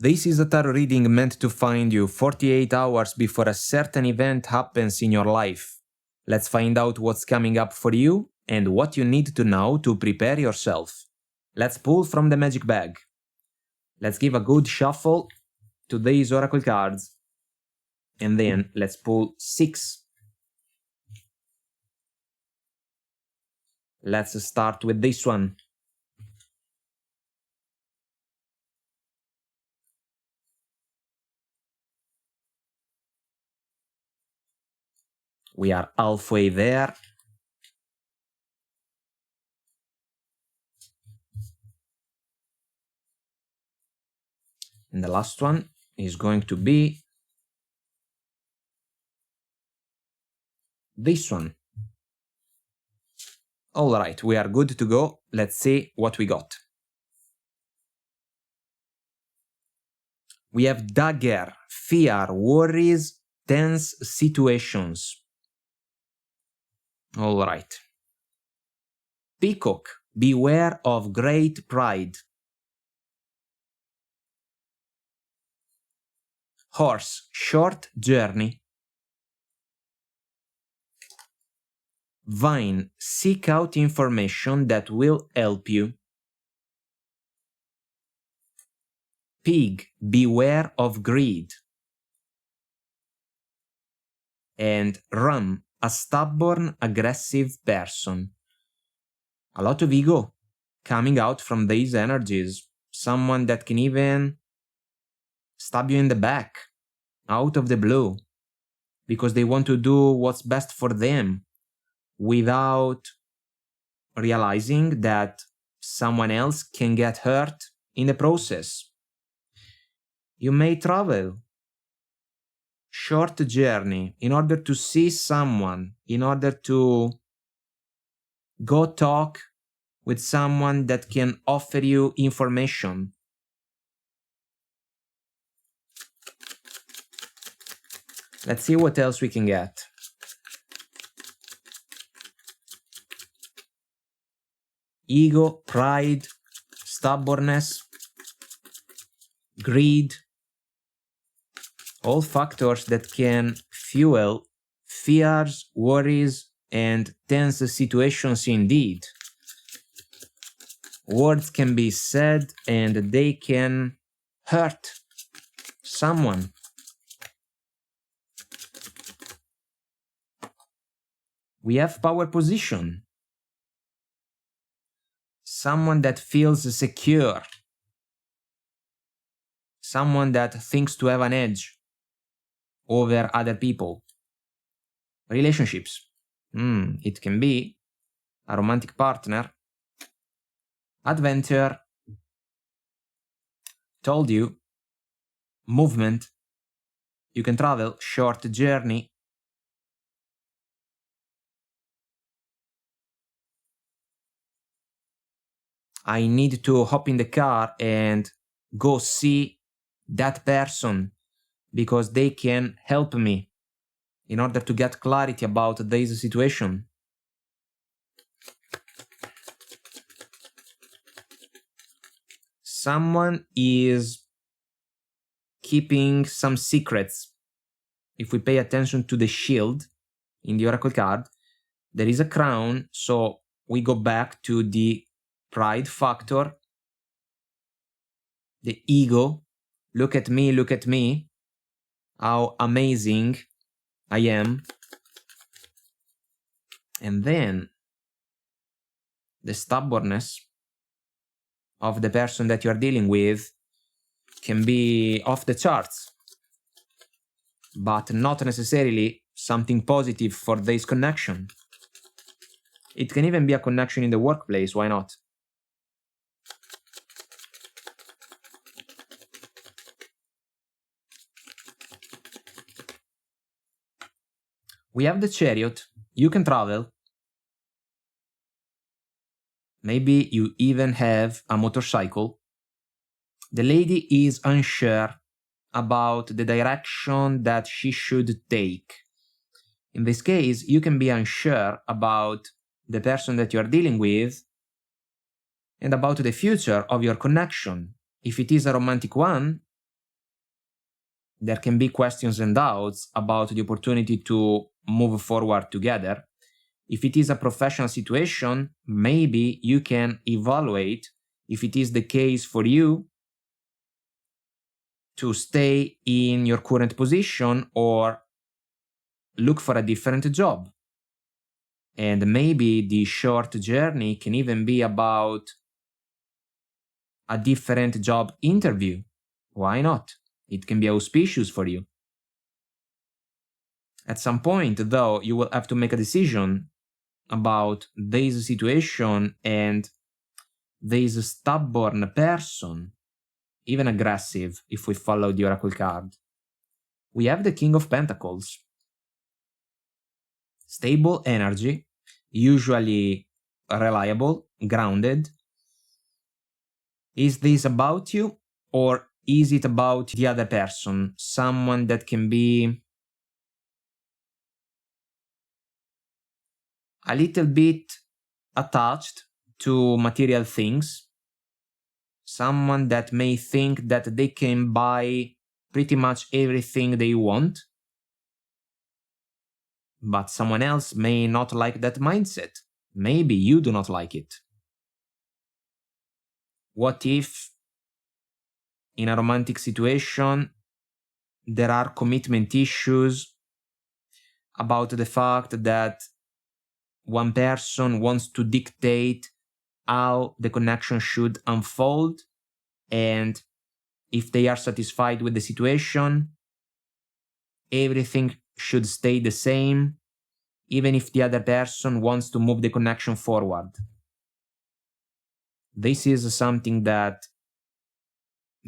This is a tarot reading meant to find you 48 hours before a certain event happens in your life. Let's find out what's coming up for you and what you need to know to prepare yourself. Let's pull from the magic bag. Let's give a good shuffle to these oracle cards. And then let's pull 6. Let's start with this one. We are halfway there. And the last one is going to be this one. Alright, we are good to go. Let's see what we got. We have dagger, fear, worries, tense situations. Alright. Peacock, beware of great pride. Horse, short journey. Vine, seek out information that will help you. Pig, beware of greed. And ram, a stubborn, aggressive person. A lot of ego coming out from these energies. Someone that can even stab you in the back, out of the blue, because they want to do what's best for them without realizing that someone else can get hurt in the process. You may travel short journey in order to see someone, in order to go talk with someone that can offer you information. Let's see what else we can get. Ego, pride, stubbornness, greed. All factors that can fuel fears, worries, and tense situations indeed. Words can be said and they can hurt someone. We have power position. Someone that feels secure. Someone that thinks to have an edge over other people. Relationships. It can be a romantic partner. Adventure. Told you. Movement. You can travel. Short journey. I need to hop in the car and go see that person because they can help me in order to get clarity about this situation. Someone is keeping some secrets. If we pay attention to the shield in the oracle card, there is a crown, so we go back to the pride factor, the ego. Look at me, how amazing I am. And then the stubbornness of the person that you are dealing with can be off the charts, but not necessarily something positive for this connection. It can even be a connection in the workplace, why not? We have the Chariot. You can travel. Maybe you even have a motorcycle. The lady is unsure about the direction that she should take. In this case, you can be unsure about the person that you are dealing with and about the future of your connection. If it is a romantic one, there can be questions and doubts about the opportunity to move forward together. If it is a professional situation, maybe you can evaluate if it is the case for you to stay in your current position or look for a different job. And maybe the short journey can even be about a different job interview. Why not? It can be auspicious for you. At some point, though, you will have to make a decision about this situation, and this stubborn person, even aggressive if we follow the Oracle card. We have the King of Pentacles. Stable energy, usually reliable, grounded. Is this about you, or is it about the other person? Someone that can be a little bit attached to material things. Someone that may think that they can buy pretty much everything they want. But someone else may not like that mindset. Maybe you do not like it. What if, in a romantic situation, there are commitment issues about the fact that one person wants to dictate how the connection should unfold, and if they are satisfied with the situation, everything should stay the same, even if the other person wants to move the connection forward. This is something that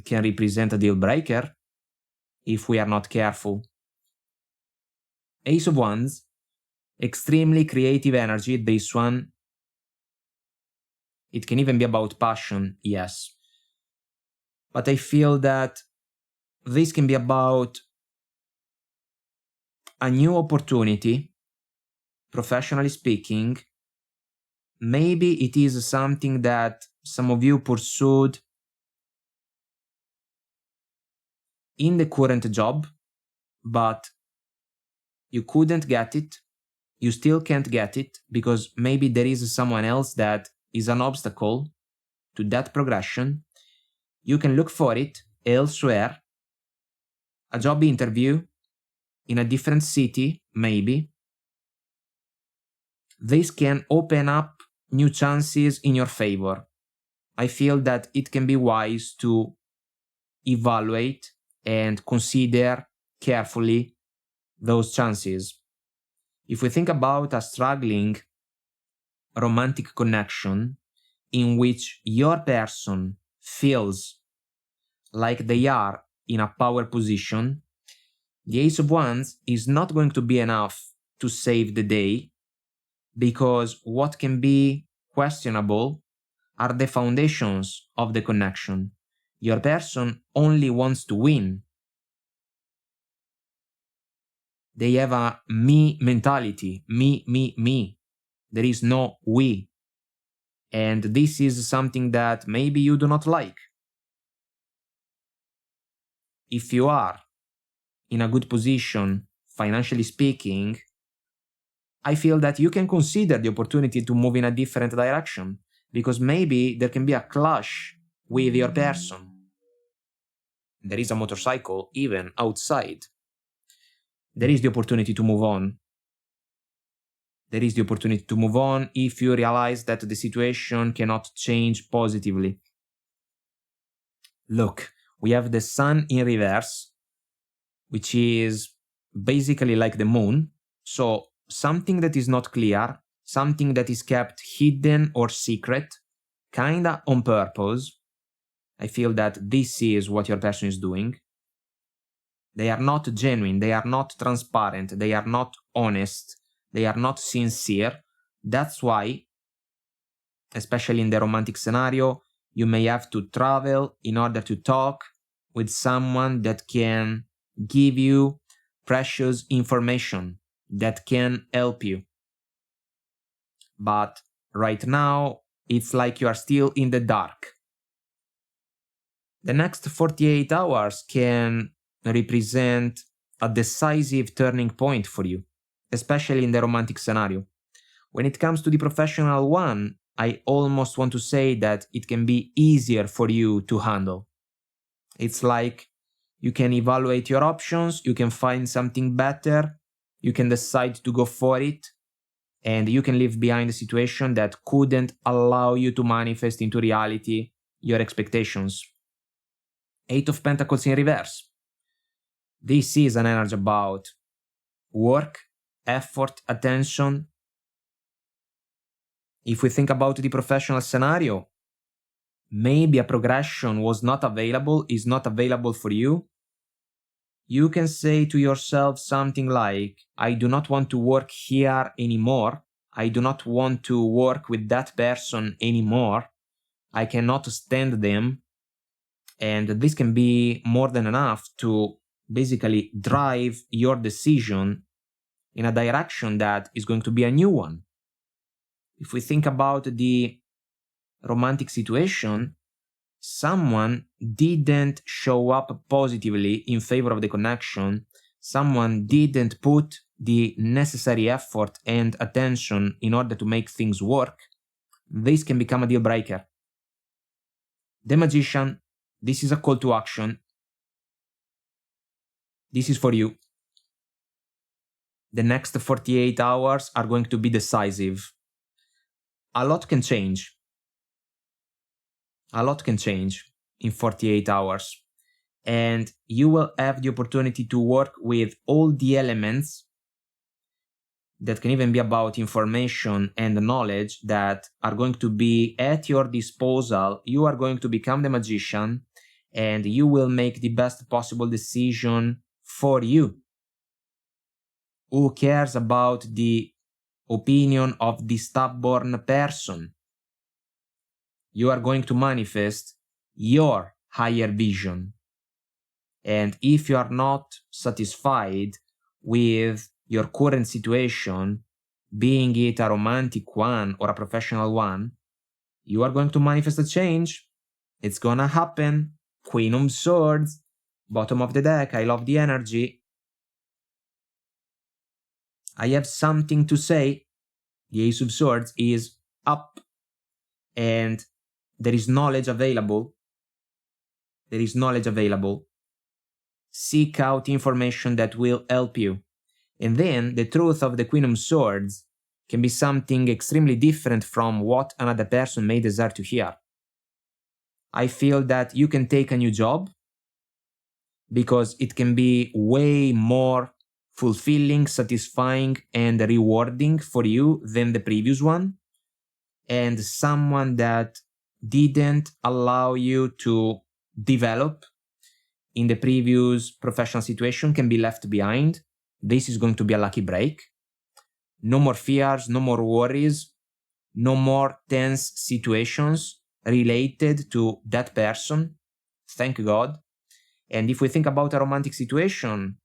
can represent a deal breaker if we are not careful. Ace of Wands, extremely creative energy, this one. It can even be about passion, yes. But I feel that this can be about a new opportunity, professionally speaking. Maybe it is something that some of you pursued in the current job, but you couldn't get it. You still can't get it because maybe there is someone else that is an obstacle to that progression. You can look for it elsewhere. A job interview in a different city, maybe. This can open up new chances in your favor. I feel that it can be wise to evaluate and consider carefully those chances. If we think about a struggling romantic connection in which your person feels like they are in a power position, the Ace of Wands is not going to be enough to save the day, because what can be questionable are the foundations of the connection. Your person only wants to win. They have a me mentality. Me. There is no we. And this is something that maybe you do not like. If you are in a good position, financially speaking, I feel that you can consider the opportunity to move in a different direction, because maybe there can be a clash with your person. There is a motorcycle even outside. There is the opportunity to move on. There is the opportunity to move on if you realize that the situation cannot change positively. Look, we have the Sun in reverse, which is basically like the moon. So something that is not clear, something that is kept hidden or secret, kinda on purpose. I feel that this is what your person is doing. They are not genuine, they are not transparent, they are not honest, they are not sincere. That's why, especially in the romantic scenario, you may have to travel in order to talk with someone that can give you precious information, that can help you. But right now, it's like you are still in the dark. The next 48 hours can represent a decisive turning point for you, especially in the romantic scenario. When it comes to the professional one, I almost want to say that it can be easier for you to handle. It's like you can evaluate your options, you can find something better, you can decide to go for it, and you can leave behind a situation that couldn't allow you to manifest into reality your expectations. Eight of Pentacles in reverse. This is an energy about work, effort, attention. If we think about the professional scenario, maybe a progression was not available, is not available for you. You can say to yourself something like, I do not want to work here anymore. I do not want to work with that person anymore. I cannot stand them. And this can be more than enough to basically drive your decision in a direction that is going to be a new one. If we think about the romantic situation, someone didn't show up positively in favor of the connection, someone didn't put the necessary effort and attention in order to make things work, this can become a deal breaker. The Magician, this is a call to action. This is for you. The next 48 hours are going to be decisive. A lot can change. A lot can change in 48 hours. And you will have the opportunity to work with all the elements that can even be about information and knowledge that are going to be at your disposal. You are going to become the Magician and you will make the best possible decision for you. Who cares about the opinion of the stubborn person? You are going to manifest your higher vision. And if you are not satisfied with your current situation, being it a romantic one or a professional one, you are going to manifest a change. It's gonna happen. Queen of Swords, bottom of the deck. I love the energy. I have something to say. The Ace of Swords is up and there is knowledge available. There is knowledge available. Seek out information that will help you. And then the truth of the Queen of Swords can be something extremely different from what another person may desire to hear. I feel that you can take a new job because it can be way more fulfilling, satisfying, and rewarding for you than the previous one. And someone that didn't allow you to develop in the previous professional situation can be left behind. This is going to be a lucky break. No more fears, no more worries, no more tense situations related to that person. Thank God. And if we think about a romantic situation,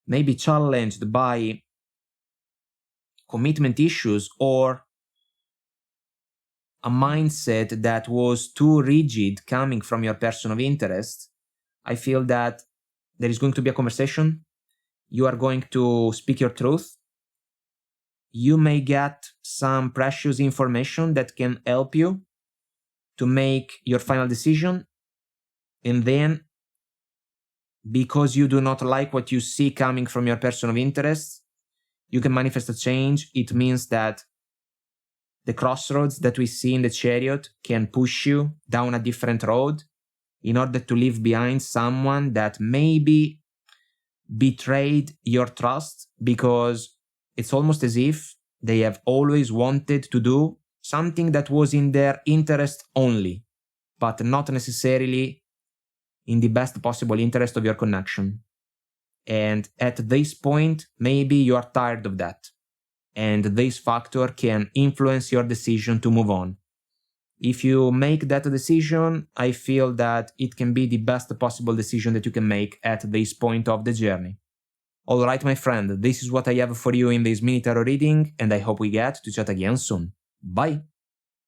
maybe challenged by commitment issues or a mindset that was too rigid coming from your person of interest, I feel that there is going to be a conversation. You are going to speak your truth. You may get some precious information that can help you to make your final decision. And then, because you do not like what you see coming from your person of interest, you can manifest a change. It means that the crossroads that we see in the Chariot can push you down a different road in order to leave behind someone that maybe betrayed your trust, because it's almost as if they have always wanted to do something that was in their interest only, but not necessarily in the best possible interest of your connection. And at this point, maybe you are tired of that. And this factor can influence your decision to move on. If you make that decision, I feel that it can be the best possible decision that you can make at this point of the journey. Alright, my friend, this is what I have for you in this mini tarot reading, and I hope we get to chat again soon. Bye!